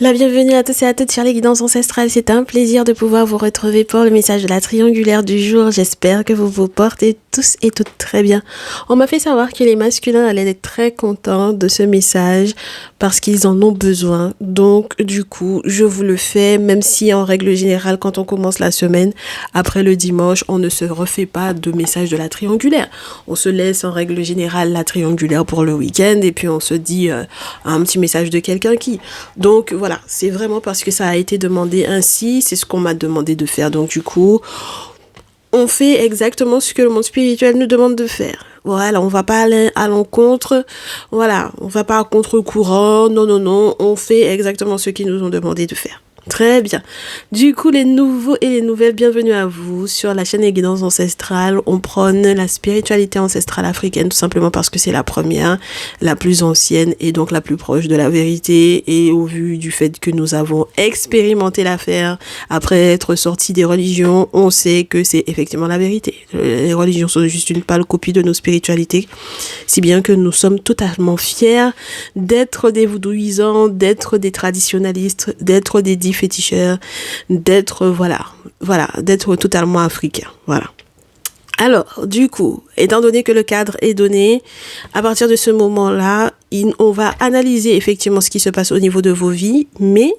La bienvenue à tous et à toutes sur les guidances ancestrales. C'est un plaisir de pouvoir vous retrouver pour le message de la triangulaire du jour. J'espère que vous vous portez tous et toutes très bien. On m'a fait savoir que les masculins allaient être très contents de ce message parce qu'ils en ont besoin. Donc, du coup, je vous le fais, même si en règle générale, quand on commence la semaine, après le dimanche, on ne se refait pas de message de la triangulaire. On se laisse en règle générale la triangulaire pour le week-end et puis on se dit un petit message de quelqu'un qui. Donc, voilà, c'est vraiment parce que ça a été demandé ainsi, c'est ce qu'on m'a demandé de faire. Donc, du coup, on fait exactement ce que le monde spirituel nous demande de faire. Voilà, on va pas aller à l'encontre, voilà, on va pas à contre-courant, non, on fait exactement ce qu'ils nous ont demandé de faire. Très bien. Du coup, les nouveaux et les nouvelles, bienvenue à vous sur la chaîne des guidances ancestrales. On prône la spiritualité ancestrale africaine tout simplement parce que c'est la première, la plus ancienne et donc la plus proche de la vérité. Et au vu du fait que nous avons expérimenté l'affaire après être sortis des religions, on sait que c'est effectivement la vérité. Les religions sont juste une pâle copie de nos spiritualités, si bien que nous sommes totalement fiers d'être des voodooisants, d'être des traditionalistes, d'être des féticheurs, d'être, d'être totalement africain. Voilà. Alors, du coup, étant donné que le cadre est donné, à partir de ce moment-là, on va analyser effectivement ce qui se passe au niveau de vos vies, mais,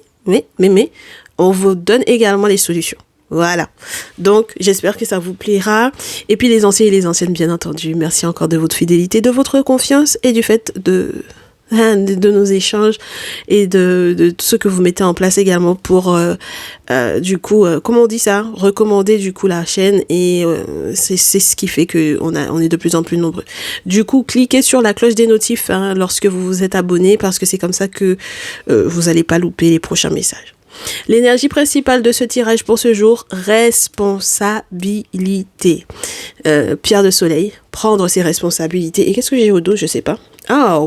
on vous donne également les solutions. Voilà. Donc, j'espère que ça vous plaira. Et puis, les anciens et les anciennes, bien entendu, merci encore de votre fidélité, de votre confiance et du fait de nos échanges et de tout ce que vous mettez en place également pour comment on dit ça, recommander du coup la chaîne et c'est ce qui fait que on est de plus en plus nombreux. Du coup, cliquez sur la cloche des notifs lorsque vous vous êtes abonné parce que c'est comme ça que vous allez pas louper les prochains messages. L'énergie principale de ce tirage pour ce jour, responsabilité. Pierre de soleil, prendre ses responsabilités. Et qu'est-ce que j'ai au dos? Je sais pas. Ah,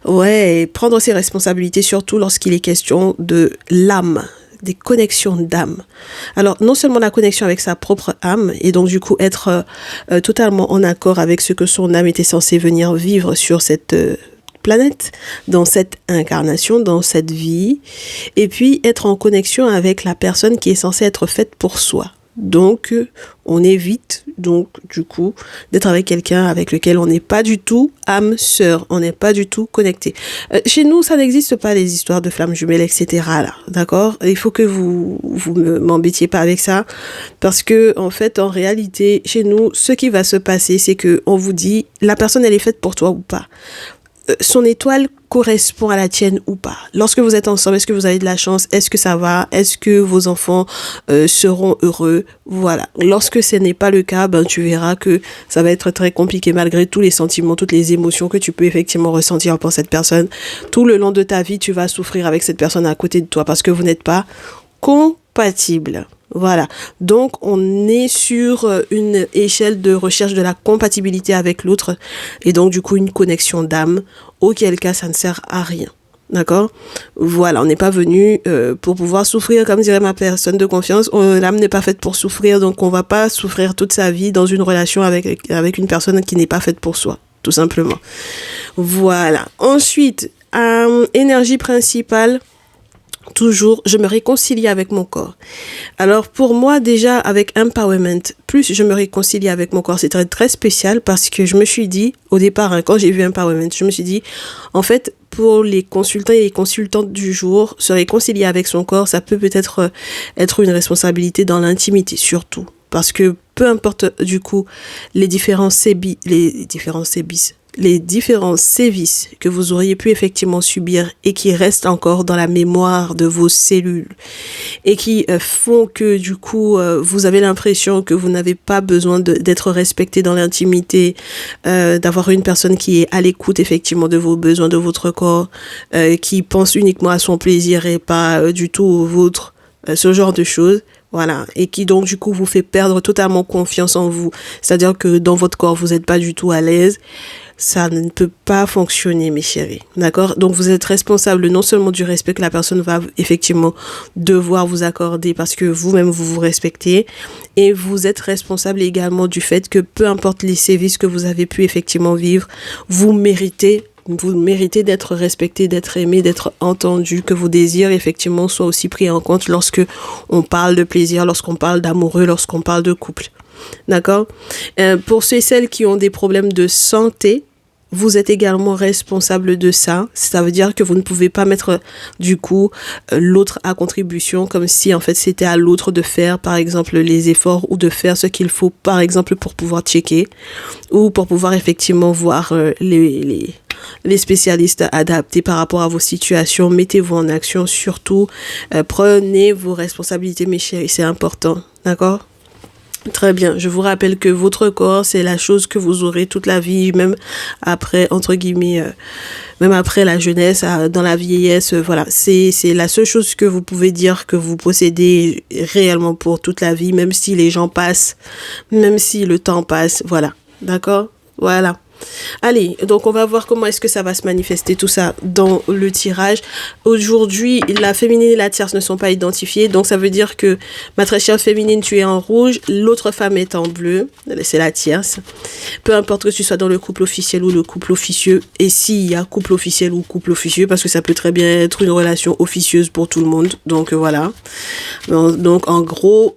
ouais, prendre ses responsabilités, surtout lorsqu'il est question de l'âme, des connexions d'âme. Alors, non seulement la connexion avec sa propre âme, et donc du coup être totalement en accord avec ce que son âme était censée venir vivre sur cette planète, dans cette incarnation, dans cette vie, et puis être en connexion avec la personne qui est censée être faite pour soi. Donc, on évite, donc, du coup, d'être avec quelqu'un avec lequel on n'est pas du tout âme sœur, on n'est pas du tout connecté. Chez nous, ça n'existe pas les histoires de flammes jumelles, etc. là, d'accord? Il faut que vous m'embêtiez pas avec ça, parce que, en fait, en réalité, chez nous, ce qui va se passer, c'est que on vous dit, la personne, elle est faite pour toi ou pas. Son étoile correspond à la tienne ou pas. Lorsque vous êtes ensemble, est-ce que vous avez de la chance? Est-ce que ça va? Est-ce que vos enfants seront heureux? Voilà. Lorsque ce n'est pas le cas, tu verras que ça va être très compliqué malgré tous les sentiments, toutes les émotions que tu peux effectivement ressentir pour cette personne. Tout le long de ta vie, tu vas souffrir avec cette personne à côté de toi parce que vous n'êtes pas compatible. Voilà, donc on est sur une échelle de recherche de la compatibilité avec l'autre et donc du coup une connexion d'âme, auquel cas ça ne sert à rien. D'accord? Voilà, on n'est pas venu pour pouvoir souffrir, comme dirait ma personne de confiance. L'âme n'est pas faite pour souffrir, donc on va pas souffrir toute sa vie dans une relation avec une personne qui n'est pas faite pour soi, tout simplement. Voilà. Ensuite, énergie principale. Toujours, je me réconcilie avec mon corps. Alors pour moi déjà avec empowerment, plus je me réconcilie avec mon corps, c'est très très spécial parce que je me suis dit au départ quand j'ai vu empowerment, je me suis dit en fait pour les consultants et les consultantes du jour, se réconcilier avec son corps, ça peut peut-être être une responsabilité dans l'intimité surtout parce que peu importe du coup les différents sévices que vous auriez pu effectivement subir et qui restent encore dans la mémoire de vos cellules et qui font que du coup vous avez l'impression que vous n'avez pas besoin d'être respecté dans l'intimité, d'avoir une personne qui est à l'écoute effectivement de vos besoins, de votre corps, qui pense uniquement à son plaisir et pas du tout au vôtre, ce genre de choses. Voilà, et qui donc du coup vous fait perdre totalement confiance en vous, c'est-à-dire que dans votre corps vous n'êtes pas du tout à l'aise, ça ne peut pas fonctionner mes chéris, d'accord? Donc vous êtes responsable non seulement du respect que la personne va effectivement devoir vous accorder parce que vous-même vous vous respectez, et vous êtes responsable également du fait que peu importe les sévices que vous avez pu effectivement vivre, vous méritez Vous méritez d'être respecté, d'être aimé, d'être entendu, que vos désirs effectivement soient aussi pris en compte lorsque on parle de plaisir, lorsqu'on parle d'amoureux, lorsqu'on parle de couple. D'accord? Pour ceux et celles qui ont des problèmes de santé, vous êtes également responsable de ça. Ça veut dire que vous ne pouvez pas mettre du coup l'autre à contribution, comme si en fait c'était à l'autre de faire par exemple les efforts ou de faire ce qu'il faut par exemple pour pouvoir checker ou pour pouvoir effectivement voir les spécialistes adaptés par rapport à vos situations. Mettez-vous en action surtout. Prenez vos responsabilités mes chéris, c'est important. D'accord? Très bien. Je vous rappelle que votre corps, c'est la chose que vous aurez toute la vie, même après, entre guillemets, même après la jeunesse, dans la vieillesse, voilà. C'est la seule chose que vous pouvez dire que vous possédez réellement pour toute la vie, même si les gens passent, même si le temps passe, voilà. D'accord? Voilà. Allez, donc on va voir comment est-ce que ça va se manifester tout ça dans le tirage. Aujourd'hui, la féminine et la tierce ne sont pas identifiées, donc ça veut dire que ma très chère féminine, tu es en rouge, l'autre femme est en bleu, c'est la tierce. Peu importe que tu sois dans le couple officiel ou le couple officieux, et s'il y a couple officiel ou couple officieux, parce que ça peut très bien être une relation officieuse pour tout le monde, donc voilà. Donc en gros...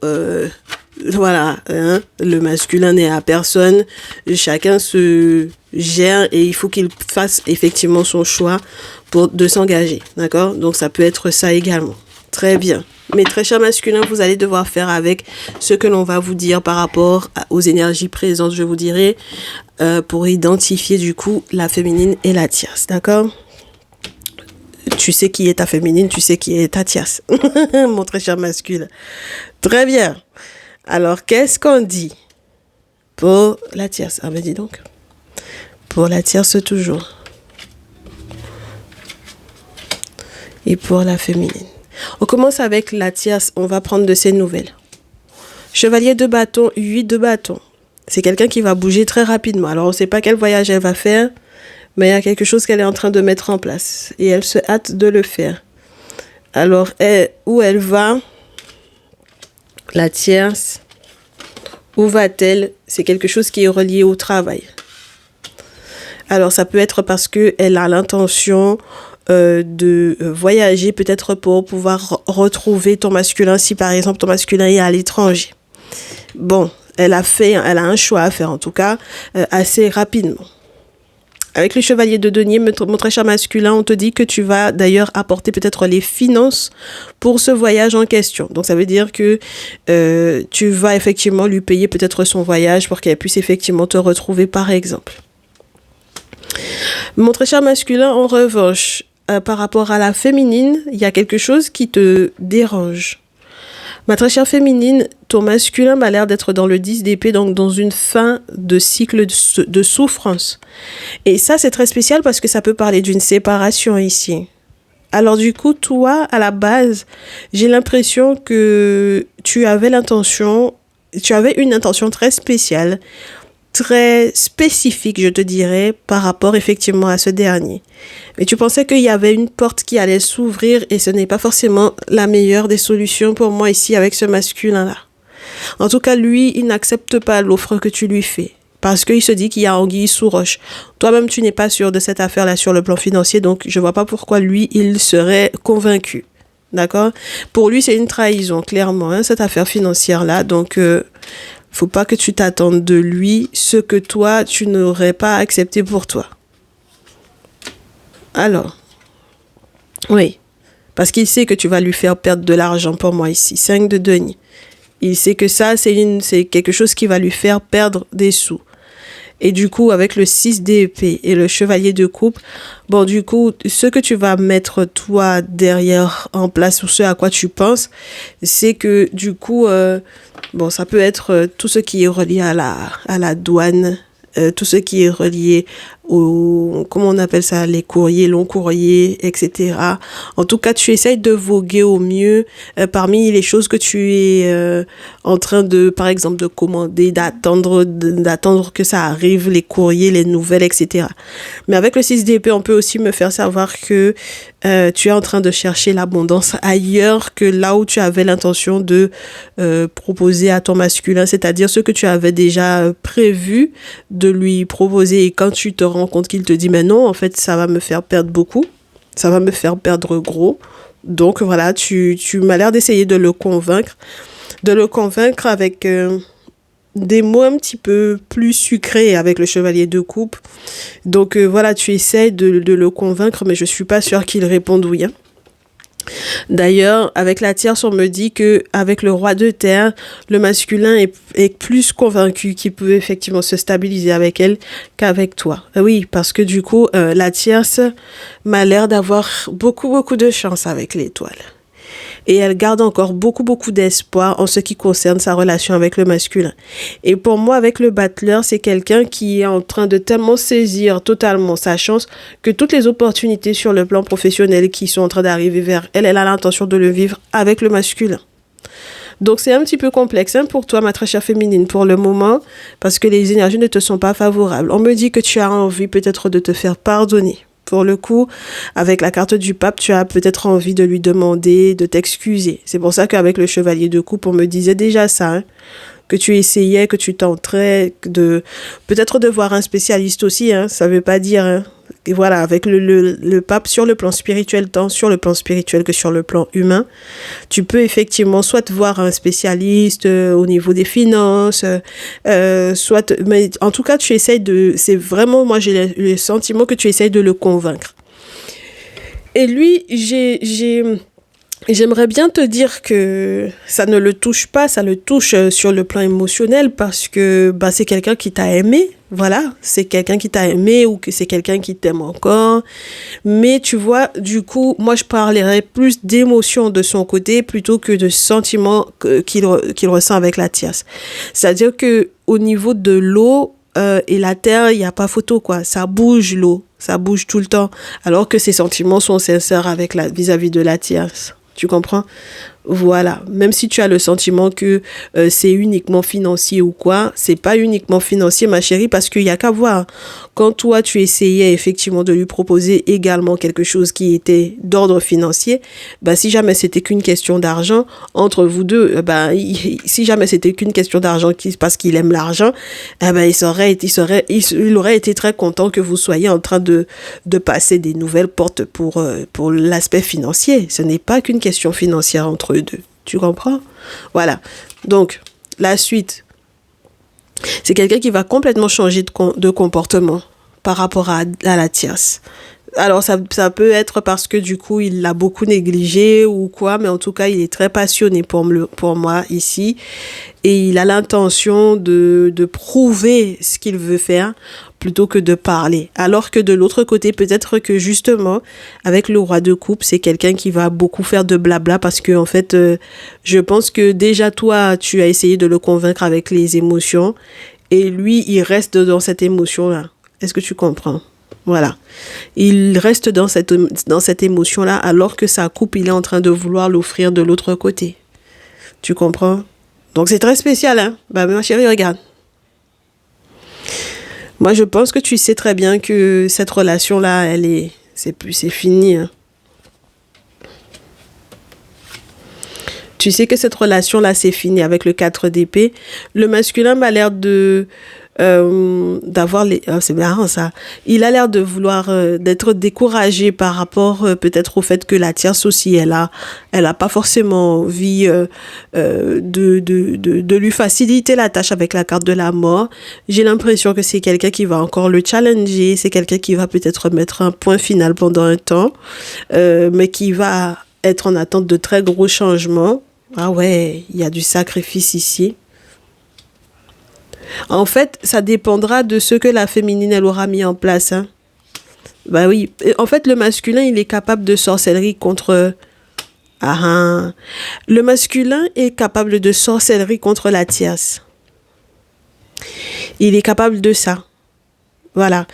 voilà, hein, le masculin n'est à personne, chacun se gère et il faut qu'il fasse effectivement son choix de s'engager, d'accord? Donc ça peut être ça également. Très bien. Mais très chers masculins, vous allez devoir faire avec ce que l'on va vous dire par rapport aux énergies présentes, je vous dirai, pour identifier du coup la féminine et la tierce, d'accord? Tu sais qui est ta féminine, tu sais qui est ta tierce, mon très cher masculin. Très bien. Alors, qu'est-ce qu'on dit pour la tierce? Ah ben dis donc. Pour la tierce toujours. Et pour la féminine. On commence avec la tierce. On va prendre de ses nouvelles. Chevalier de bâton, 8 de bâton. C'est quelqu'un qui va bouger très rapidement. Alors, on ne sait pas quel voyage elle va faire, mais il y a quelque chose qu'elle est en train de mettre en place. Et elle se hâte de le faire. Alors, où elle va? La tierce, où va-t-elle? C'est quelque chose qui est relié au travail. Alors, ça peut être parce qu'elle a l'intention de voyager, peut-être pour pouvoir retrouver ton masculin, si par exemple ton masculin est à l'étranger. Bon, elle a un choix à faire en tout cas, assez rapidement. Avec le chevalier de denier, mon très cher masculin, on te dit que tu vas d'ailleurs apporter peut-être les finances pour ce voyage en question. Donc ça veut dire que tu vas effectivement lui payer peut-être son voyage pour qu'elle puisse effectivement te retrouver par exemple. Mon très cher masculin, en revanche, par rapport à la féminine, il y a quelque chose qui te dérange. Ma très chère féminine, ton masculin m'a l'air d'être dans le 10 d'épée, donc dans une fin de cycle de souffrance. Et ça, c'est très spécial parce que ça peut parler d'une séparation ici. Alors du coup, toi, à la base, j'ai l'impression que tu avais une intention très spéciale, très spécifique, je te dirais, par rapport effectivement à ce dernier. Mais tu pensais qu'il y avait une porte qui allait s'ouvrir et ce n'est pas forcément la meilleure des solutions pour moi ici avec ce masculin-là. En tout cas, lui, il n'accepte pas l'offre que tu lui fais parce qu'il se dit qu'il y a anguille sous roche. Toi-même, tu n'es pas sûr de cette affaire-là sur le plan financier, donc je vois pas pourquoi lui, il serait convaincu. D'accord? Pour lui, c'est une trahison, clairement, hein, cette affaire financière-là. Donc, faut pas que tu t'attendes de lui ce que toi, tu n'aurais pas accepté pour toi. Alors, oui, parce qu'il sait que tu vas lui faire perdre de l'argent pour moi ici, 5 de denier. Il sait que ça, c'est quelque chose qui va lui faire perdre des sous. Et du coup, avec le 6 d'épée et le chevalier de coupe, bon, du coup, ce que tu vas mettre, toi, derrière, en place, ou ce à quoi tu penses, c'est que, du coup, bon, ça peut être tout ce qui est relié à la douane, tout ce qui est relié comment on appelle ça, les courriers, longs courriers, etc. En tout cas, tu essayes de voguer au mieux parmi les choses que tu es en train de, par exemple, de commander, d'attendre que ça arrive, les courriers, les nouvelles, etc. Mais avec le 6 d'épée, on peut aussi me faire savoir que tu es en train de chercher l'abondance ailleurs que là où tu avais l'intention de proposer à ton masculin, c'est-à-dire ce que tu avais déjà prévu de lui proposer. Et quand tu te rends compte qu'il te dit, mais non, en fait, ça va me faire perdre beaucoup. Ça va me faire perdre gros. Donc, voilà, tu m'as l'air d'essayer de le convaincre. De le convaincre avec des mots un petit peu plus sucrés avec le chevalier de coupe. Donc, voilà, tu essaies de le convaincre, mais je suis pas sûre qu'il réponde oui. Hein. D'ailleurs, avec la tierce, on me dit que avec le roi de terre, le masculin est plus convaincu qu'il peut effectivement se stabiliser avec elle qu'avec toi. Oui, parce que du coup, la tierce m'a l'air d'avoir beaucoup de chance avec l'étoile. Et elle garde encore beaucoup d'espoir en ce qui concerne sa relation avec le masculin. Et pour moi, avec le battleur, c'est quelqu'un qui est en train de tellement saisir totalement sa chance que toutes les opportunités sur le plan professionnel qui sont en train d'arriver vers elle, elle a l'intention de le vivre avec le masculin. Donc, c'est un petit peu complexe hein, pour toi, ma très chère féminine, pour le moment, parce que les énergies ne te sont pas favorables. On me dit que tu as envie peut-être de te faire pardonner. Pour le coup, avec la carte du pape, tu as peut-être envie de lui demander de t'excuser. C'est pour ça qu'avec le chevalier de coupe, on me disait déjà ça, hein, que tu essayais, que tu tenterais peut-être de voir un spécialiste aussi, hein, ça veut pas dire... Hein. Et voilà, avec le pape sur le plan spirituel, tant sur le plan spirituel que sur le plan humain, tu peux effectivement soit voir un spécialiste au niveau des finances, soit... Mais en tout cas, tu essayes de... C'est vraiment, moi, j'ai le sentiment que tu essayes de le convaincre. Et lui, j'aimerais bien te dire que ça ne le touche pas, ça le touche sur le plan émotionnel parce que bah, c'est quelqu'un qui t'a aimé. Voilà, c'est quelqu'un qui t'a aimé ou que c'est quelqu'un qui t'aime encore. Mais tu vois, du coup, moi, je parlerais plus d'émotions de son côté plutôt que de sentiments qu'il ressent avec la tierce. C'est-à-dire que au niveau de l'eau et la terre, il n'y a pas photo, quoi. Ça bouge, l'eau. Ça bouge tout le temps. Alors que ses sentiments sont sincères vis-à-vis de la tierce. Tu comprends? Voilà. Même si tu as le sentiment que c'est uniquement financier ou quoi, c'est pas uniquement financier, ma chérie, parce qu'il y a qu'à voir. Quand toi, tu essayais effectivement de lui proposer également quelque chose qui était d'ordre financier, bah, si jamais c'était qu'une question d'argent, entre vous deux, si jamais c'était qu'une question d'argent parce qu'il aime l'argent, il aurait été très content que vous soyez en train de passer des nouvelles portes pour l'aspect financier. Ce n'est pas qu'une question financière entre eux deux. Tu comprends? Voilà. Donc, la suite, c'est quelqu'un qui va complètement changer de comportement par rapport à la tierce. Alors, ça peut être parce que du coup, il l'a beaucoup négligé ou quoi, mais en tout cas, il est très passionné pour moi ici. Et il a l'intention de prouver ce qu'il veut faire plutôt que de parler. Alors que de l'autre côté, peut-être que justement, avec le roi de coupe, c'est quelqu'un qui va beaucoup faire de blabla parce que, en fait, je pense que déjà toi, tu as essayé de le convaincre avec les émotions et lui, il reste dans cette émotion-là. Est-ce que tu comprends? Voilà. Il reste dans cette émotion-là alors que sa coupe, il est en train de vouloir l'offrir de l'autre côté. Tu comprends? Donc, c'est très spécial, hein? Bah, ma chérie, regarde. Moi, je pense que tu sais très bien que cette relation-là, c'est fini, hein. Tu sais que cette relation-là, c'est fini avec le 4 d'épée. Le masculin m'a l'air d'avoir c'est marrant ça. Il a l'air de vouloir d'être découragé par rapport peut-être au fait que la tierce aussi elle a pas forcément envie de lui faciliter la tâche avec la carte de la mort. J'ai l'impression que c'est quelqu'un qui va encore le challenger, c'est quelqu'un qui va peut-être mettre un point final pendant un temps, mais qui va être en attente de très gros changements. Ah ouais, il y a du sacrifice ici. En fait, ça dépendra de ce que la féminine, elle aura mis en place. Hein. Bah oui. En fait, le masculin, il est capable de sorcellerie contre... Le masculin est capable de sorcellerie contre la tierce. Il est capable de ça. Voilà.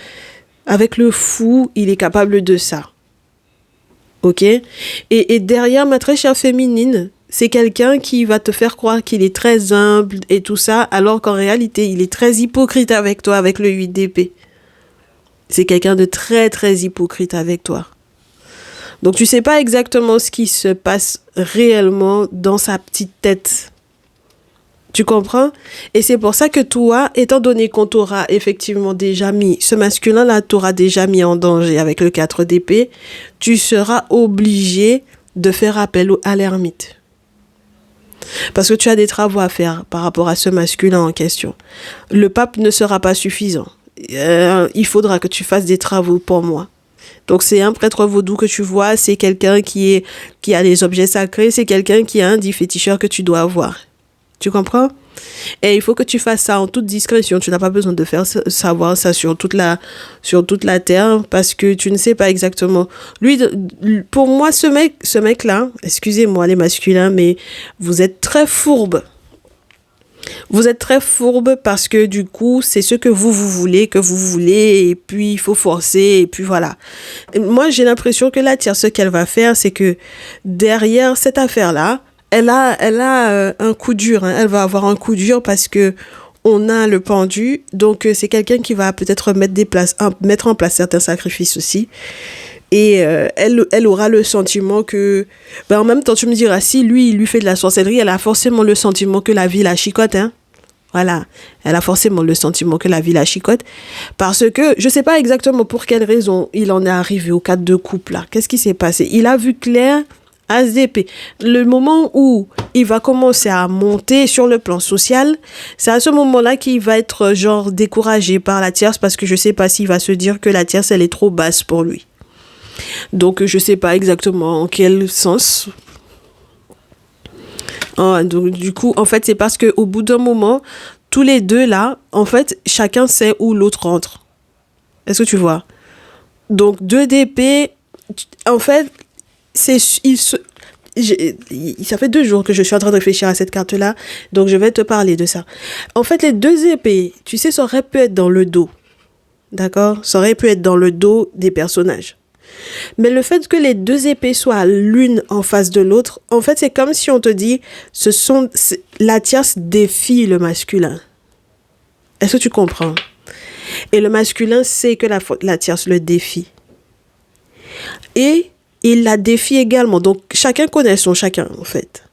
Avec le fou, il est capable de ça. Ok? Et derrière ma très chère féminine, c'est quelqu'un qui va te faire croire qu'il est très humble et tout ça, alors qu'en réalité, il est très hypocrite avec toi, avec le 8 d'épée. C'est quelqu'un de très, très hypocrite avec toi. Donc, tu sais pas exactement ce qui se passe réellement dans sa petite tête. Tu comprends? Et c'est pour ça que toi, étant donné qu'on t'aura effectivement déjà mis, ce masculin-là t'aura déjà mis en danger avec le 4 d'épée, tu seras obligé de faire appel à l'ermite. Parce que tu as des travaux à faire par rapport à ce masculin en question. Le pape ne sera pas suffisant. Il faudra que tu fasses des travaux pour moi. Donc c'est un prêtre vaudou que tu vois, c'est quelqu'un qui a des objets sacrés, c'est quelqu'un qui a un dit féticheur que tu dois avoir. Tu comprends? Et il faut que tu fasses ça en toute discrétion. Tu n'as pas besoin de faire savoir ça sur toute la terre parce que tu ne sais pas exactement. Lui, pour moi, ce mec-là, excusez-moi les masculins, mais vous êtes très fourbe. Vous êtes très fourbe parce que du coup, c'est ce que vous voulez, et puis il faut forcer, et puis voilà. Et moi, j'ai l'impression que la tierce, ce qu'elle va faire, c'est que derrière cette affaire-là, elle a un coup dur, hein. Elle va avoir un coup dur parce que on a le pendu, donc c'est quelqu'un qui va peut-être mettre en place certains sacrifices aussi. Et elle aura le sentiment que... en même temps, tu me diras, si lui, il lui fait de la sorcellerie, elle a forcément le sentiment que la vie la chicote, hein. Voilà, elle a forcément le sentiment que la vie la chicote. Parce que, je sais pas exactement pour quelle raison il en est arrivé au 4 de coupe, là. Qu'est-ce qui s'est passé? Il a vu clair... As d'épée. Le moment où il va commencer à monter sur le plan social, c'est à ce moment-là qu'il va être genre découragé par la tierce parce que je sais pas s'il va se dire que la tierce elle est trop basse pour lui. Donc je sais pas exactement en quel sens. Donc du coup, en fait, c'est parce que au bout d'un moment, tous les deux là, en fait, chacun sait où l'autre rentre. Est-ce que tu vois? Donc 2 d'épée, en fait, ça fait 2 jours que je suis en train de réfléchir à cette carte-là, donc je vais te parler de ça. En fait, les 2 épées, tu sais, ça aurait pu être dans le dos. D'accord? Ça aurait pu être dans le dos des personnages. Mais le fait que les 2 épées soient l'une en face de l'autre, en fait, c'est comme si on te dit, la tierce défie le masculin. Est-ce que tu comprends? Et le masculin sait que la tierce le défie. Et il la défie également. Donc, chacun connaît son chacun, en fait.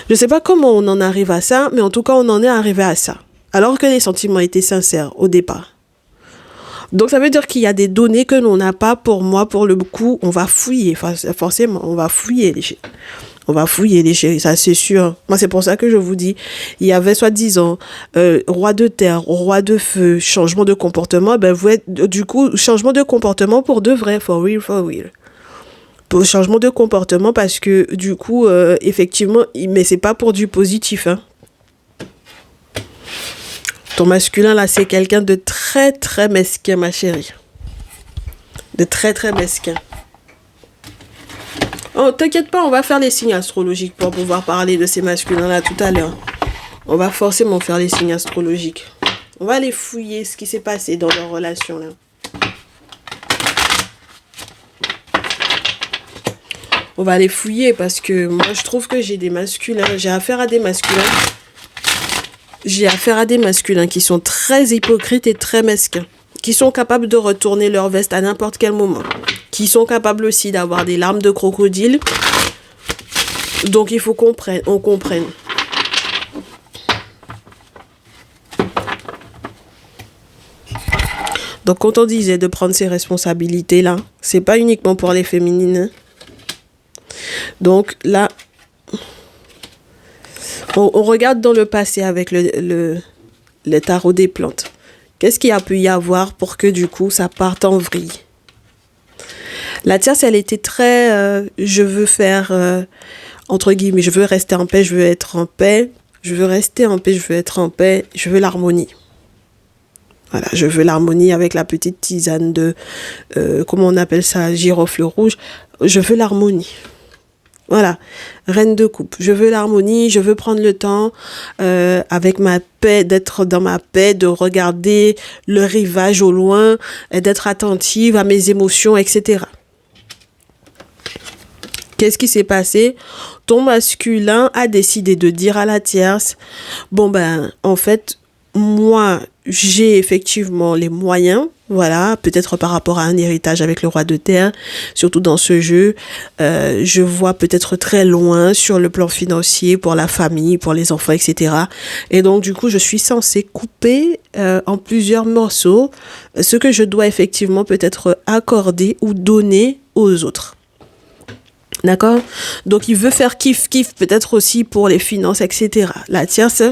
Je ne sais pas comment on en arrive à ça, mais en tout cas, on en est arrivé à ça. Alors que les sentiments étaient sincères au départ. Donc, ça veut dire qu'il y a des données que l'on n'a pas. Pour moi, pour le coup, on va fouiller. Forcément, on va fouiller les chéris. On va fouiller les chéris, ça c'est sûr. Moi, c'est pour ça que je vous dis, il y avait soi-disant roi de terre, roi de feu, changement de comportement. Vous êtes, du coup, changement de comportement pour de vrai, for real, for real. Pour changement de comportement parce que du coup effectivement mais c'est pas pour du positif, hein. Ton masculin là c'est quelqu'un de très très mesquin, ma chérie, de très très mesquin. Oh t'inquiète pas, on va faire les signes astrologiques pour pouvoir parler de ces masculins là tout à l'heure. On va forcément faire les signes astrologiques, on va aller fouiller ce qui s'est passé dans leur relation là. On va aller fouiller parce que moi, je trouve que j'ai des masculins. J'ai affaire à des masculins. J'ai affaire à des masculins qui sont très hypocrites et très mesquins. Qui sont capables de retourner leur veste à n'importe quel moment. Qui sont capables aussi d'avoir des larmes de crocodile. Donc, il faut qu'on comprenne. Donc, quand on disait de prendre ses responsabilités-là, c'est pas uniquement pour les féminines, hein. Donc là, on regarde dans le passé avec le tarot des plantes. Qu'est-ce qu'il y a pu y avoir pour que du coup ça parte en vrille? La tierce, elle était très... je veux faire, entre guillemets, je veux rester en paix, je veux être en paix. Je veux rester en paix, je veux être en paix. Je veux l'harmonie. Voilà, je veux l'harmonie avec la petite tisane de... comment on appelle ça? Girofle rouge. Je veux l'harmonie. Voilà, reine de coupe. Je veux l'harmonie, je veux prendre le temps avec ma paix, d'être dans ma paix, de regarder le rivage au loin, d'être attentive à mes émotions, etc. Qu'est-ce qui s'est passé? Ton masculin a décidé de dire à la tierce, bon en fait, moi, j'ai effectivement les moyens, voilà, peut-être par rapport à un héritage avec le roi de terre, surtout dans ce jeu, je vois peut-être très loin sur le plan financier pour la famille, pour les enfants, etc. Et donc du coup, je suis censée couper en plusieurs morceaux ce que je dois effectivement peut-être accorder ou donner aux autres. D'accord? Donc il veut faire kiff-kiff peut-être aussi pour les finances, etc. La tierce,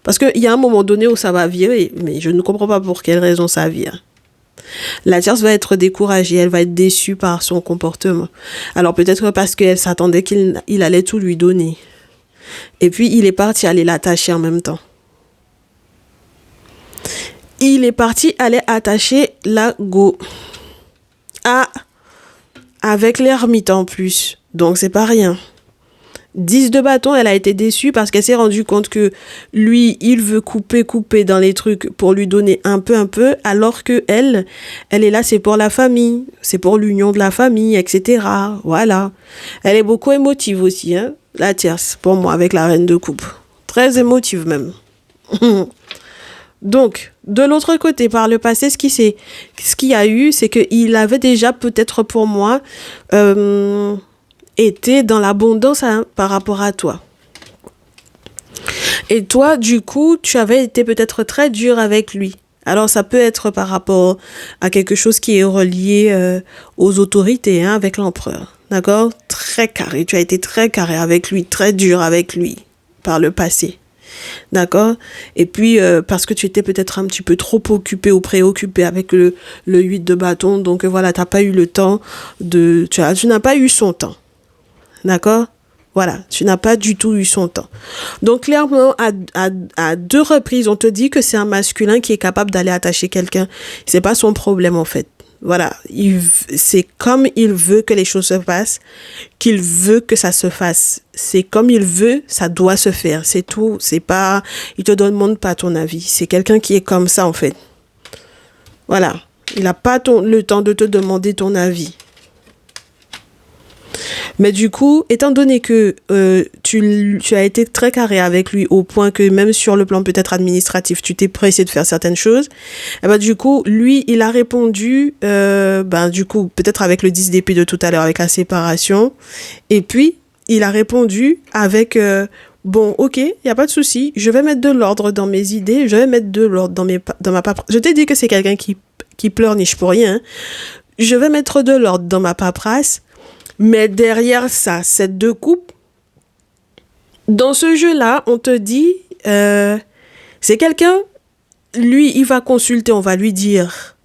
parce qu'il y a un moment donné où ça va virer, mais je ne comprends pas pour quelle raison ça vire. La tierce va être découragée, elle va être déçue par son comportement. Alors peut-être parce qu'elle s'attendait qu'il allait tout lui donner. Et puis il est parti aller l'attacher en même temps. Il est parti aller attacher la go. Ah, avec l'ermite en plus. Donc c'est pas rien. 10 de bâton, elle a été déçue parce qu'elle s'est rendue compte que lui, il veut couper dans les trucs pour lui donner un peu, alors que elle est là, c'est pour la famille, c'est pour l'union de la famille, etc. Voilà. Elle est beaucoup émotive aussi, hein, la tierce, pour moi, avec la reine de coupe. Très émotive même. Donc, de l'autre côté, par le passé, ce qu'il y a eu, c'est qu'il avait déjà peut-être pour moi... était dans l'abondance par rapport à toi. Et toi, du coup, tu avais été peut-être très dur avec lui. Alors, ça peut être par rapport à quelque chose qui est relié aux autorités, hein, avec l'empereur. D'accord? Très carré. Tu as été très carré avec lui, très dur avec lui par le passé. D'accord? Et puis, parce que tu étais peut-être un petit peu trop occupé ou préoccupé avec le 8 de bâton. Donc, voilà, tu n'as pas eu le temps tu n'as pas eu son temps. D'accord? Voilà, tu n'as pas du tout eu son temps. Donc, clairement, à 2 reprises, on te dit que c'est un masculin qui est capable d'aller attacher quelqu'un. C'est pas son problème, en fait. Voilà, c'est comme il veut que les choses se passent, qu'il veut que ça se fasse. C'est comme il veut, ça doit se faire. C'est tout. C'est pas, il te demande pas ton avis. C'est quelqu'un qui est comme ça, en fait. Voilà. Il n'a pas le temps de te demander ton avis. Mais du coup, étant donné que tu as été très carré avec lui au point que même sur le plan peut-être administratif, tu t'es pressé de faire certaines choses, et ben, du coup, lui, il a répondu, du coup, peut-être avec le 10 d'épée de tout à l'heure, avec la séparation. Et puis, il a répondu avec... bon, ok, il n'y a pas de souci, je vais mettre de l'ordre dans mes idées, je vais mettre de l'ordre dans ma paperasse. Je t'ai dit que c'est quelqu'un qui pleurniche pour rien. Je vais mettre de l'ordre dans ma paperasse. Mais derrière ça, cette 2 coupes, dans ce jeu-là, on te dit, c'est quelqu'un, lui, il va consulter, on va lui dire,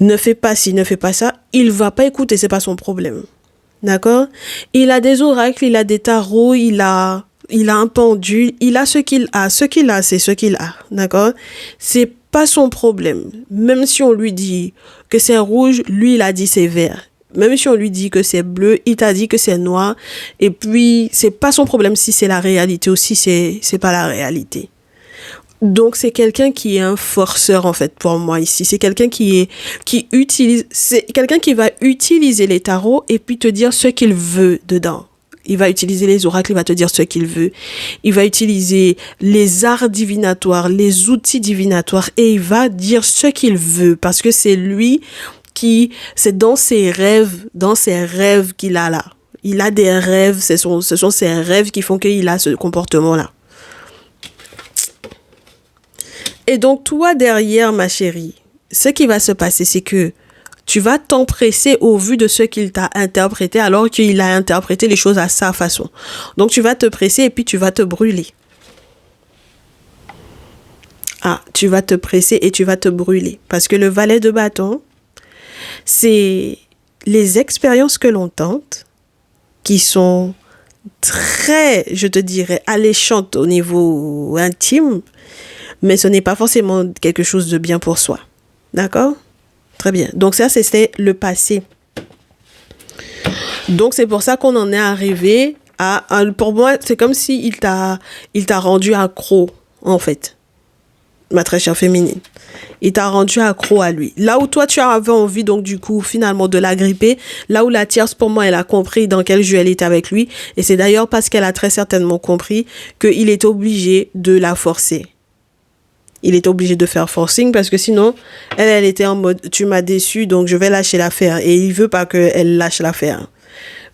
ne fais pas ci, ne fais pas ça, il va pas écouter, c'est pas son problème. D'accord? Il a des oracles, il a des tarots, il a un pendule, il a ce qu'il a. Ce qu'il a, c'est ce qu'il a. D'accord? C'est pas son problème. Même si on lui dit que c'est rouge, lui, il a dit c'est vert. Même si on lui dit que c'est bleu, il t'a dit que c'est noir. Et puis, c'est pas son problème si c'est la réalité ou si c'est pas la réalité. Donc, c'est quelqu'un qui est un forceur, en fait, pour moi, ici. C'est quelqu'un c'est quelqu'un qui va utiliser les tarots et puis te dire ce qu'il veut dedans. Il va utiliser les oracles, il va te dire ce qu'il veut. Il va utiliser les arts divinatoires, les outils divinatoires et il va dire ce qu'il veut parce que c'est lui c'est dans ses rêves qu'il a là. Il a des rêves, ce sont ses rêves qui font qu'il a ce comportement-là. Et donc, toi, derrière, ma chérie, ce qui va se passer, c'est que tu vas t'empresser au vu de ce qu'il t'a interprété, alors qu'il a interprété les choses à sa façon. Donc, tu vas te presser et puis tu vas te brûler. Ah, tu vas te presser et tu vas te brûler. Parce que le valet de bâton, c'est les expériences que l'on tente qui sont très, je te dirais, alléchantes au niveau intime, mais ce n'est pas forcément quelque chose de bien pour soi. D'accord? Très bien. Donc ça, c'était le passé. Donc c'est pour ça qu'on en est arrivé à... Pour moi, c'est comme si il t'a rendu accro, en fait. Ma très chère féminine. Il t'a rendu accro à lui. Là où toi, tu avais envie, donc du coup, finalement, de la gripper, là où la tierce, pour moi, elle a compris dans quel jeu elle était avec lui. Et c'est d'ailleurs parce qu'elle a très certainement compris qu'il est obligé de la forcer. Il était obligé de faire forcing parce que sinon, elle était en mode, tu m'as déçu, donc je vais lâcher l'affaire. Et il veut pas qu'elle lâche l'affaire.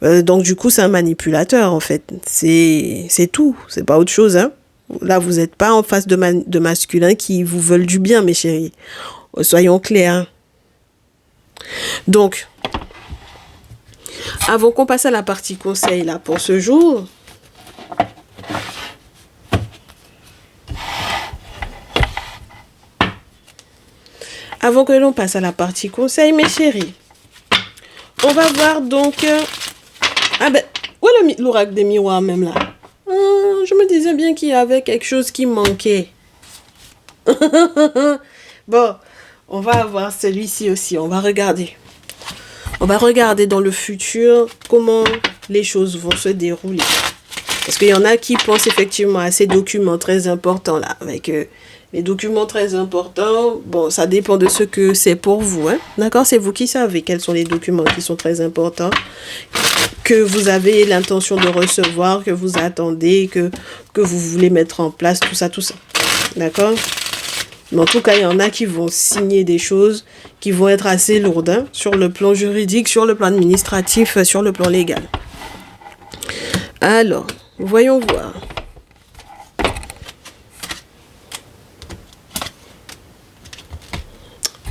Donc du coup, c'est un manipulateur, en fait. C'est tout. C'est pas autre chose, hein. Là, vous n'êtes pas en face de masculins qui vous veulent du bien, mes chéris. Soyons clairs. Donc, avant qu'on passe à la partie conseil, là, pour ce jour... Avant que l'on passe à la partie conseil, mes chéris, on va voir donc... Ah ben, où est l'oracle des miroirs même là? Je me disais bien qu'il y avait quelque chose qui manquait. Bon, on va avoir celui-ci aussi, on va regarder. On va regarder dans le futur comment les choses vont se dérouler. Parce qu'il y en a qui pensent effectivement à ces documents très importants là, avec... les documents très importants, bon, ça dépend de ce que c'est pour vous, hein. D'accord? C'est vous qui savez quels sont les documents qui sont très importants, que vous avez l'intention de recevoir, que vous attendez, que vous voulez mettre en place, tout ça. D'accord? Mais en tout cas, il y en a qui vont signer des choses qui vont être assez lourdes, hein, sur le plan juridique, sur le plan administratif, sur le plan légal. Alors, voyons voir.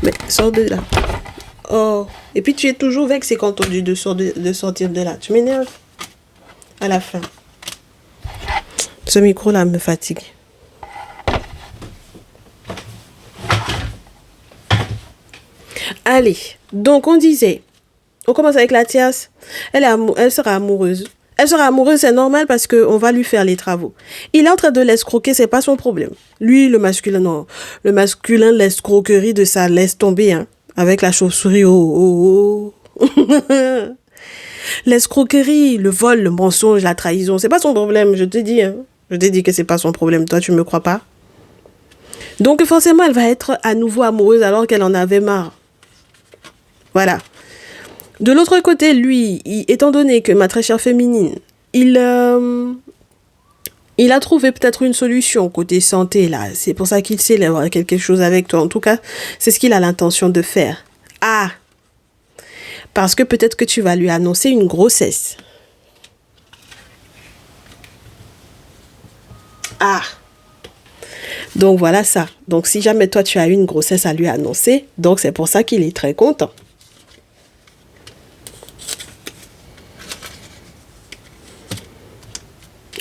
Mais sors de là. Oh. Et puis tu es toujours vexé quand on dit de sortir de là. Tu m'énerves. À la fin. Ce micro là me fatigue. Allez. Donc on disait. On commence avec la tierce. Elle sera amoureuse. Elle sera amoureuse, c'est normal parce qu'on va lui faire les travaux. Il est en train de l'escroquer, c'est pas son problème. Lui, le masculin, non. Le masculin, l'escroquerie de ça, laisse tomber, hein. Avec la chauve-souris, oh. L'escroquerie, le vol, le mensonge, la trahison, c'est pas son problème, je te dis, hein. Je t'ai dit que c'est pas son problème, toi, tu me crois pas? Donc, forcément, elle va être à nouveau amoureuse alors qu'elle en avait marre. Voilà. De l'autre côté, lui, étant donné que ma très chère féminine, il a trouvé peut-être une solution côté santé, là. C'est pour ça qu'il célèbre quelque chose avec toi. En tout cas, c'est ce qu'il a l'intention de faire. Ah! Parce que peut-être que tu vas lui annoncer une grossesse. Ah! Donc, voilà ça. Donc, si jamais toi, tu as une grossesse à lui annoncer, donc c'est pour ça qu'il est très content.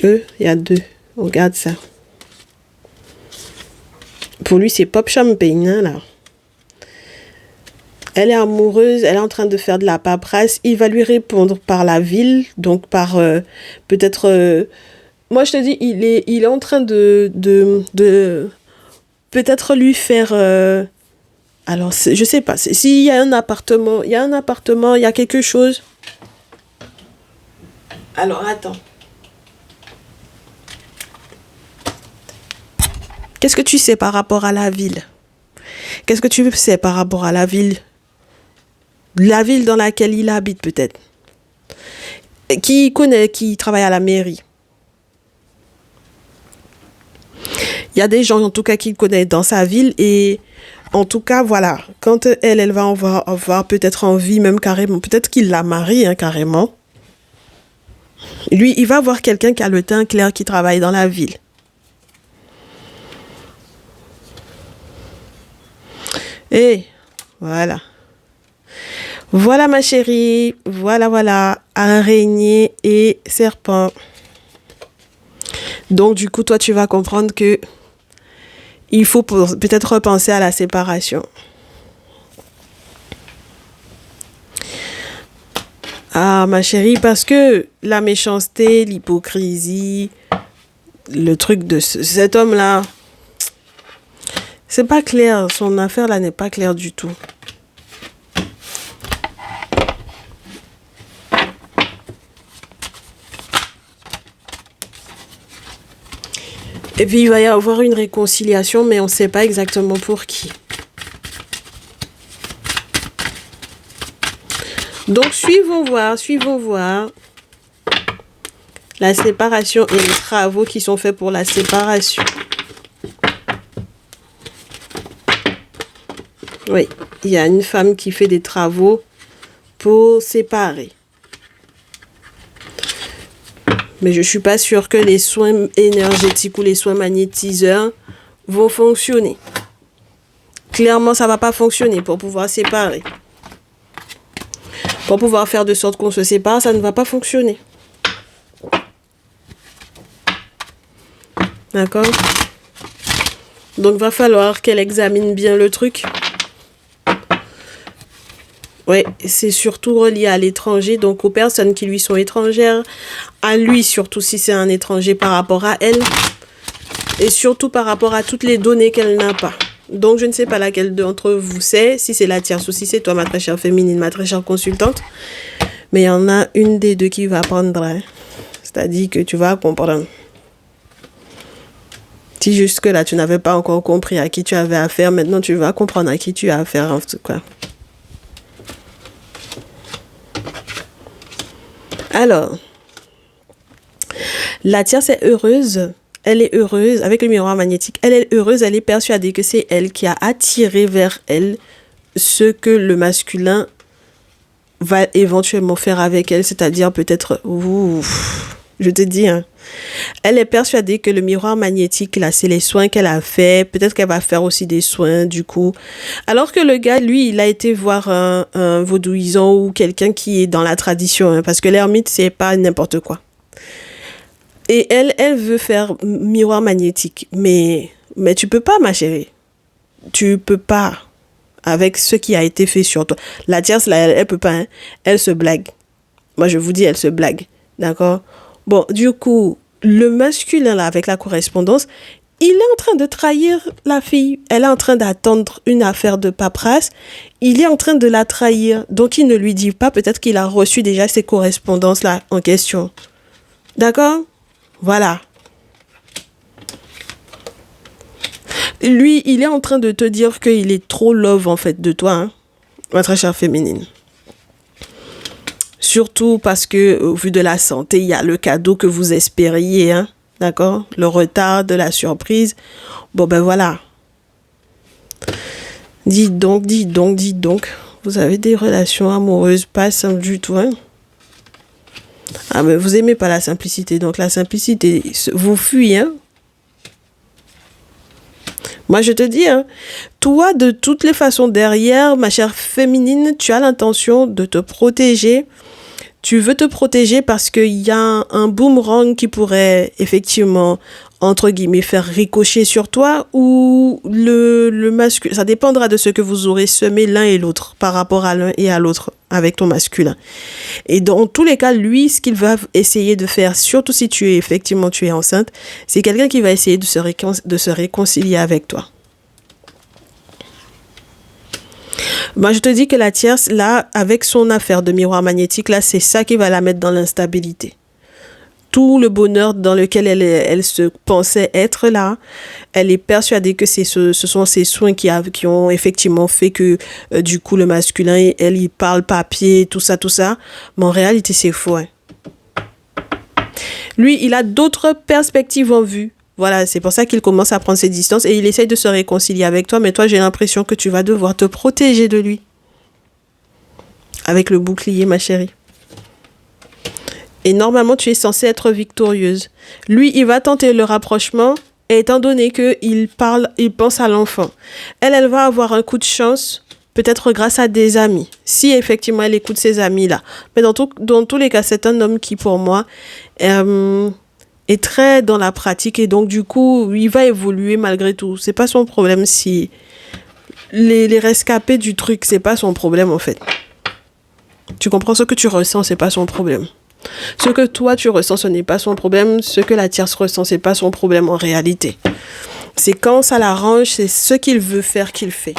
Il y a 2. On regarde ça. Pour lui, c'est pop champagne, hein, là. Elle est amoureuse, elle est en train de faire de la paperasse. Il va lui répondre par la ville, donc par peut-être... moi, je te dis, il est en train de peut-être lui faire... alors, je sais pas. S'il y a un appartement, il y a quelque chose. Alors, attends. Qu'est-ce que tu sais par rapport à la ville? Qu'est-ce que tu sais par rapport à la ville? La ville dans laquelle il habite peut-être. Qui connaît, qui travaille à la mairie? Il y a des gens en tout cas qui connaissent dans sa ville et en tout cas voilà, quand elle va avoir peut-être envie même carrément, peut-être qu'il la marie, hein, carrément. Lui, il va voir quelqu'un qui a le teint clair qui travaille dans la ville. Et voilà. Voilà ma chérie. Voilà. Araignée et serpent. Donc du coup, toi, tu vas comprendre que il faut peut-être repenser à la séparation. Ah ma chérie, parce que la méchanceté, l'hypocrisie, le truc de cet homme-là, c'est pas clair. Son affaire là n'est pas claire du tout. Et puis il va y avoir une réconciliation, mais on ne sait pas exactement pour qui. Donc suivons voir la séparation et les travaux qui sont faits pour la séparation. Oui, il y a une femme qui fait des travaux pour séparer. Mais je ne suis pas sûre que les soins énergétiques ou les soins magnétiseurs vont fonctionner. Clairement, ça ne va pas fonctionner pour pouvoir séparer. Pour pouvoir faire de sorte qu'on se sépare, ça ne va pas fonctionner. D'accord? Donc, va falloir qu'elle examine bien le truc. Oui, c'est surtout relié à l'étranger, donc aux personnes qui lui sont étrangères, à lui surtout si c'est un étranger par rapport à elle, et surtout par rapport à toutes les données qu'elle n'a pas. Donc, je ne sais pas laquelle d'entre vous c'est, si c'est la tierce ou si c'est toi, ma très chère féminine, ma très chère consultante, mais il y en a une des deux qui va prendre, hein. C'est-à-dire que tu vas comprendre. Si jusque-là, tu n'avais pas encore compris à qui tu avais affaire, maintenant tu vas comprendre à qui tu as affaire, en tout cas. Alors, la tierce est heureuse. Elle est heureuse avec le miroir magnétique. Elle est heureuse, elle est persuadée que c'est elle qui a attiré vers elle ce que le masculin va éventuellement faire avec elle. C'est-à-dire peut-être, je te dis, hein, elle est persuadée que le miroir magnétique, là, c'est les soins qu'elle a fait. Peut-être qu'elle va faire aussi des soins, du coup. Alors que le gars, lui, il a été voir un vaudouisant ou quelqu'un qui est dans la tradition. Hein, parce que l'ermite, c'est pas n'importe quoi. Et elle veut faire miroir magnétique. Mais tu peux pas, ma chérie. Tu peux pas. Avec ce qui a été fait sur toi. La tierce, là, elle peut pas. Hein. Elle se blague. Moi, je vous dis, elle se blague. D'accord? Bon, du coup, le masculin, là, avec la correspondance, il est en train de trahir la fille. Elle est en train d'attendre une affaire de paperasse. Il est en train de la trahir. Donc, il ne lui dit pas. Peut-être qu'il a reçu déjà ces correspondances-là en question. D'accord? Voilà. Lui, il est en train de te dire qu'il est trop love, en fait, de toi, hein, ma très chère féminine. Surtout parce que, au vu de la santé, il y a le cadeau que vous espériez, hein, d'accord? Le retard de la surprise. Bon, ben voilà. Dites donc. Vous avez des relations amoureuses pas simples du tout, hein? Ah, mais vous aimez pas la simplicité. Donc, la simplicité vous fuit, hein? Moi, je te dis, hein, toi, de toutes les façons, derrière, ma chère féminine, tu as l'intention de te protéger. Tu veux te protéger parce qu'il y a un boomerang qui pourrait effectivement, entre guillemets, faire ricocher sur toi ou le masculin. Ça dépendra de ce que vous aurez semé l'un et l'autre par rapport à l'un et à l'autre avec ton masculin. Et dans tous les cas, lui, ce qu'il va essayer de faire, surtout si tu es enceinte, c'est quelqu'un qui va essayer de se réconcilier avec toi. Moi, je te dis que la tierce, là, avec son affaire de miroir magnétique, là, c'est ça qui va la mettre dans l'instabilité. Tout le bonheur dans lequel elle se pensait être là, elle est persuadée que ce sont ces soins qui ont effectivement fait que, du coup, le masculin, elle, il parle papier, tout ça. Mais en réalité, c'est faux. Hein. Lui, il a d'autres perspectives en vue. Voilà, c'est pour ça qu'il commence à prendre ses distances et il essaye de se réconcilier avec toi. Mais toi, j'ai l'impression que tu vas devoir te protéger de lui. Avec le bouclier, ma chérie. Et normalement, tu es censée être victorieuse. Lui, il va tenter le rapprochement étant donné qu'il pense à l'enfant. Elle va avoir un coup de chance, peut-être grâce à des amis. Si effectivement, elle écoute ses amis-là. Mais dans tous les cas, c'est un homme qui, pour moi, est très dans la pratique et donc du coup il va évoluer malgré tout. C'est pas son problème si les rescapés du truc, c'est pas son problème en fait. Tu comprends? Ce que tu ressens, c'est pas son problème. Ce que toi tu ressens, ce n'est pas son problème. Ce que la tierce ressent, c'est pas son problème en réalité. C'est quand ça l'arrange, c'est ce qu'il veut faire qu'il fait.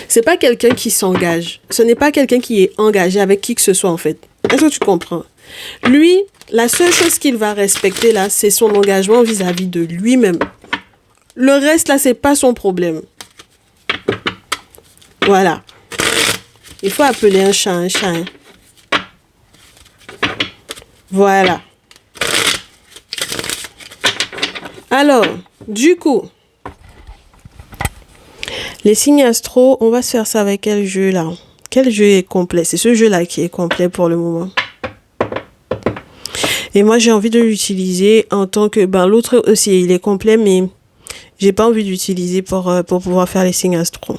C'est pas quelqu'un qui s'engage. Ce n'est pas quelqu'un qui est engagé avec qui que ce soit en fait. Est-ce que tu comprends? Lui, la seule chose qu'il va respecter là, c'est son engagement vis-à-vis de lui-même. Le reste là, c'est pas son problème. Voilà. Il faut appeler un chat un chat. Hein. Voilà. Alors, du coup, Les signes astro, on va se faire ça avec quel jeu là? Quel jeu est complet? C'est ce jeu-là qui est complet pour le moment. Et moi, j'ai envie de l'utiliser en tant que... Ben, l'autre aussi, il est complet, mais j'ai pas envie d'utiliser pour pouvoir faire les signes astro.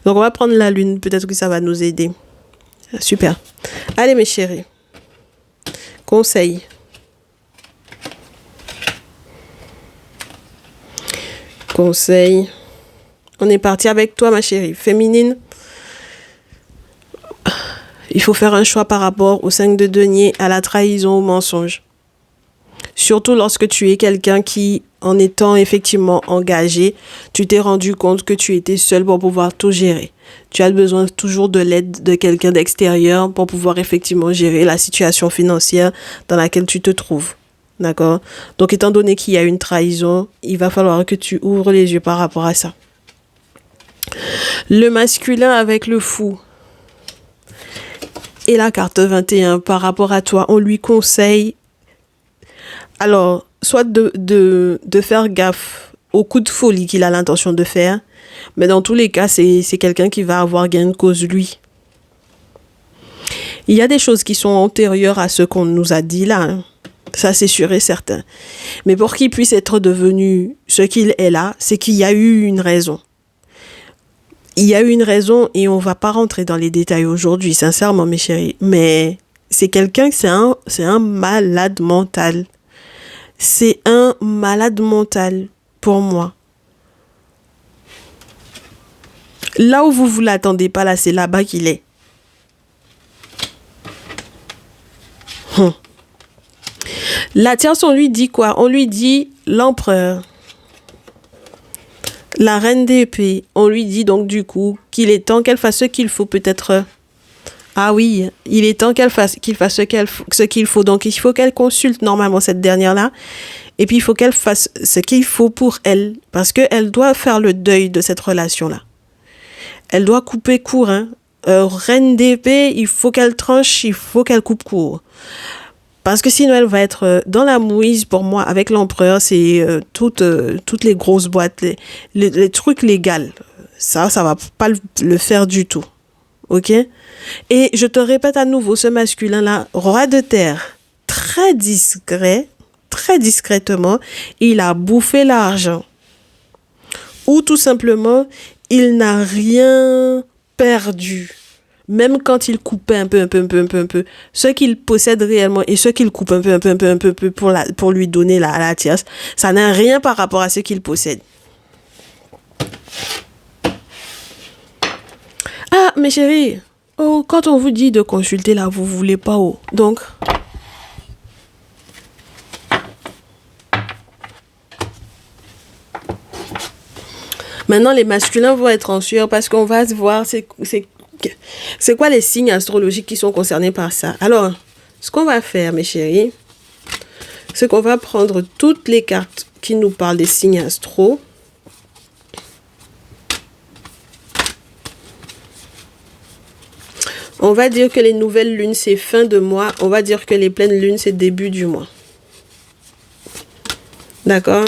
Donc, on va prendre la lune. Peut-être que ça va nous aider. Super. Allez, mes chéris. Conseil. Conseil. On est parti avec toi, ma chérie. Féminine. Il faut faire un choix par rapport au 5 de denier, à la trahison, au mensonge. Surtout lorsque tu es quelqu'un qui, en étant effectivement engagé, tu t'es rendu compte que tu étais seul pour pouvoir tout gérer. Tu as besoin toujours de l'aide de quelqu'un d'extérieur pour pouvoir effectivement gérer la situation financière dans laquelle tu te trouves. D'accord? Donc, étant donné qu'il y a une trahison, il va falloir que tu ouvres les yeux par rapport à ça. Le masculin avec le fou. Et la carte 21, par rapport à toi, on lui conseille, alors, soit de faire gaffe au coup de folie qu'il a l'intention de faire, mais dans tous les cas, c'est quelqu'un qui va avoir gain de cause, lui. Il y a des choses qui sont antérieures à ce qu'on nous a dit là, hein. Ça, c'est sûr et certain. Mais pour qu'il puisse être devenu ce qu'il est là, c'est qu'il y a eu une raison. Il y a eu une raison et on va pas rentrer dans les détails aujourd'hui, sincèrement, mes chéris. Mais c'est quelqu'un, c'est un malade mental. C'est un malade mental pour moi. Là où vous l'attendez pas, là, c'est là-bas qu'il est. La tierce, on lui dit quoi? On lui dit l'empereur. La reine d'épée, on lui dit donc du coup qu'il est temps qu'elle fasse ce qu'il faut peut-être. Ah oui, il est temps qu'il fasse ce qu'il faut. Donc il faut qu'elle consulte normalement cette dernière-là. Et puis il faut qu'elle fasse ce qu'il faut pour elle. Parce qu'elle doit faire le deuil de cette relation-là. Elle doit couper court. Hein. Reine d'épée, il faut qu'elle tranche, il faut qu'elle coupe court. Parce que sinon, elle va être dans la mouise pour moi avec l'empereur. C'est toutes les grosses boîtes, les trucs légaux. Ça va pas le faire du tout. Ok? Et je te répète à nouveau, ce masculin-là, roi de terre, très discret, très discrètement, il a bouffé l'argent. Ou tout simplement, il n'a rien perdu. Même quand il coupait un peu, ce qu'il possède réellement et ce qu'il coupe un peu pour lui donner à la tierce, ça n'a rien par rapport à ce qu'il possède. Ah, mes chéris, oh, quand on vous dit de consulter là, vous voulez pas, oh. Donc, maintenant les masculins vont être en sueur parce qu'on va se voir, c'est quoi les signes astrologiques qui sont concernés par ça? Alors, ce qu'on va faire, mes chéris, c'est qu'on va prendre toutes les cartes qui nous parlent des signes astro. On va dire que les nouvelles lunes, c'est fin de mois. On va dire que les pleines lunes, c'est début du mois. D'accord?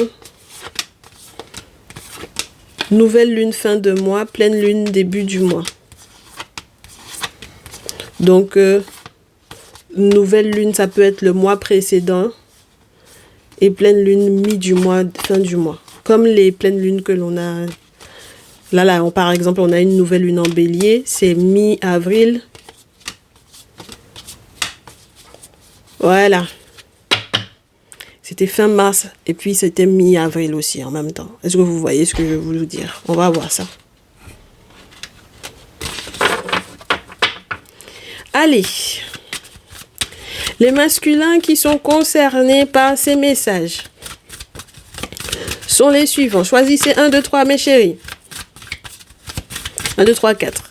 Nouvelle lune, fin de mois. Pleine lune, début du mois. Donc, nouvelle lune, ça peut être le mois précédent. Et pleine lune, mi du mois, fin du mois. Comme les pleines lunes que l'on a. Là, par exemple, on a une nouvelle lune en bélier. C'est mi-avril. Voilà. C'était fin mars. Et puis, c'était mi-avril aussi en même temps. Est-ce que vous voyez ce que je veux vous dire? On va voir ça. Allez, les masculins qui sont concernés par ces messages sont les suivants. Choisissez 1, 2, 3, mes chéris. 1, 2, 3, 4.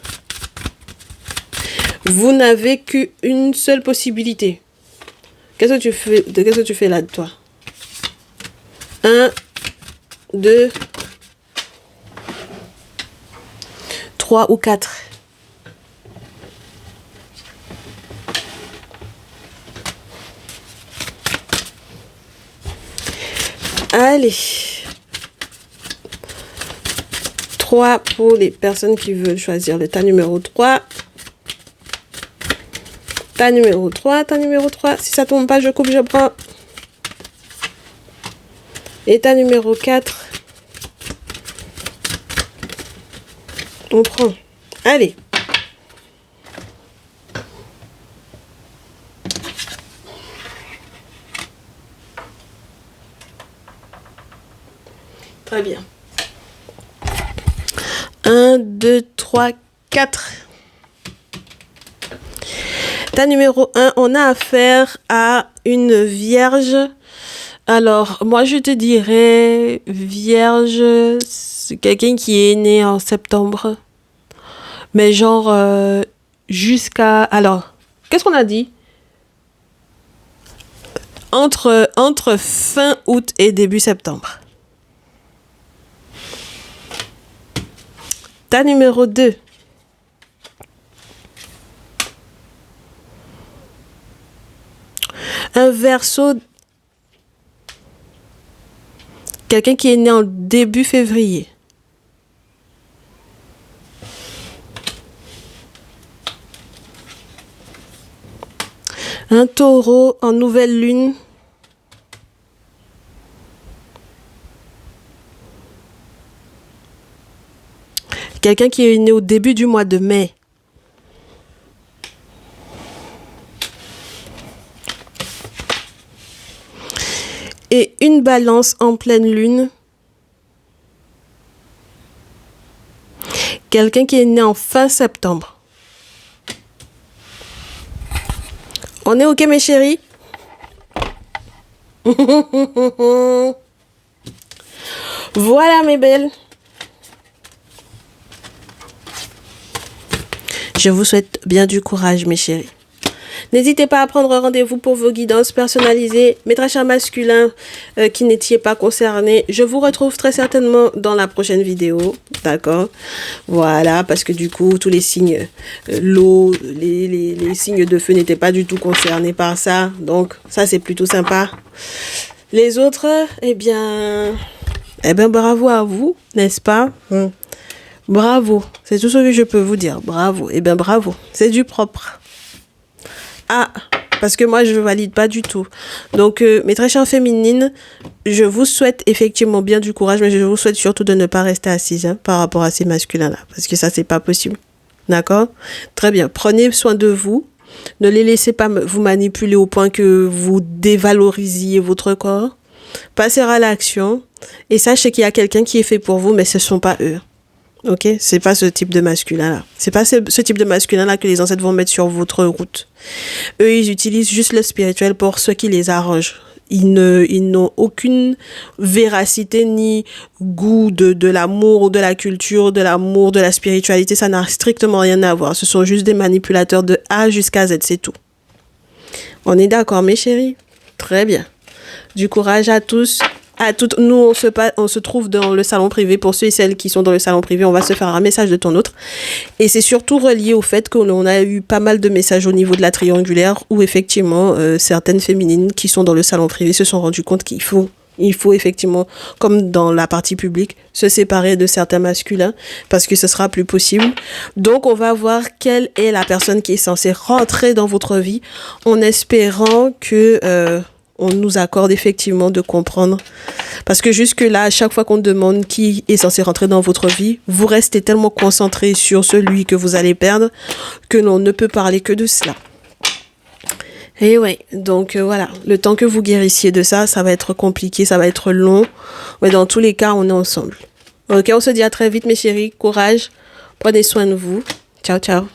Vous n'avez qu'une seule possibilité. Qu'est-ce que tu fais là de toi? 1, 2, 3 ou 4. Allez. 3 pour les personnes qui veulent choisir le tas numéro 3. Tas numéro 3, tas numéro 3. Si ça tombe pas, je coupe, je prends. Et tas numéro 4. On prend. Allez. Très bien. 1, 2, 3, 4. Tas numéro 1, on a affaire à une vierge. Alors, moi, je te dirais vierge, c'est quelqu'un qui est né en septembre. Mais genre, jusqu'à... Alors, qu'est-ce qu'on a dit? Entre fin août et début septembre. Tas numéro 2. Un verseau. Quelqu'un qui est né en début février. Un taureau en nouvelle lune. Quelqu'un qui est né au début du mois de mai. Et une balance en pleine lune. Quelqu'un qui est né en fin septembre. On est OK, mes chéris? Voilà, mes belles. Je vous souhaite bien du courage, mes chéris. N'hésitez pas à prendre rendez-vous pour vos guidances personnalisées. Mes très chers masculins qui n'étiez pas concernés, je vous retrouve très certainement dans la prochaine vidéo. D'accord? Voilà, parce que du coup, tous les signes, l'eau, les signes de feu n'étaient pas du tout concernés par ça. Donc, ça, c'est plutôt sympa. Les autres, eh bien, bravo à vous, n'est-ce pas? Bravo, c'est tout ce que je peux vous dire. Bravo, eh bien, bravo. C'est du propre. Ah, parce que moi, je ne valide pas du tout. Donc, mes très chères féminines, je vous souhaite effectivement bien du courage, mais je vous souhaite surtout de ne pas rester assises par rapport à ces masculins-là, parce que ça, c'est pas possible. D'accord? Très bien. Prenez soin de vous. Ne les laissez pas vous manipuler au point que vous dévalorisiez votre corps. Passez à l'action et sachez qu'il y a quelqu'un qui est fait pour vous, mais ce ne sont pas eux. Ok, c'est pas ce type de masculin-là. C'est pas ce type de masculin-là que les ancêtres vont mettre sur votre route. Eux, ils utilisent juste le spirituel pour ce qui les arrange. Ils n'ont aucune véracité ni goût de l'amour, de la culture, de l'amour, de la spiritualité. Ça n'a strictement rien à voir. Ce sont juste des manipulateurs de A jusqu'à Z, c'est tout. On est d'accord, mes chéris? Très bien. Du courage à tous. À toutes, nous, on se trouve dans le salon privé. Pour ceux et celles qui sont dans le salon privé, on va se faire un message de ton autre. Et c'est surtout relié au fait qu'on a eu pas mal de messages au niveau de la triangulaire où effectivement, certaines féminines qui sont dans le salon privé se sont rendues compte qu'il faut effectivement, comme dans la partie publique, se séparer de certains masculins parce que ce sera plus possible. Donc, on va voir quelle est la personne qui est censée rentrer dans votre vie en espérant que... on nous accorde effectivement de comprendre. Parce que jusque-là, à chaque fois qu'on demande qui est censé rentrer dans votre vie, vous restez tellement concentré sur celui que vous allez perdre que l'on ne peut parler que de cela. Et ouais, donc voilà, le temps que vous guérissiez de ça, ça va être compliqué, ça va être long. Mais dans tous les cas, on est ensemble. Ok, on se dit à très vite mes chéris, courage, prenez soin de vous. Ciao, ciao.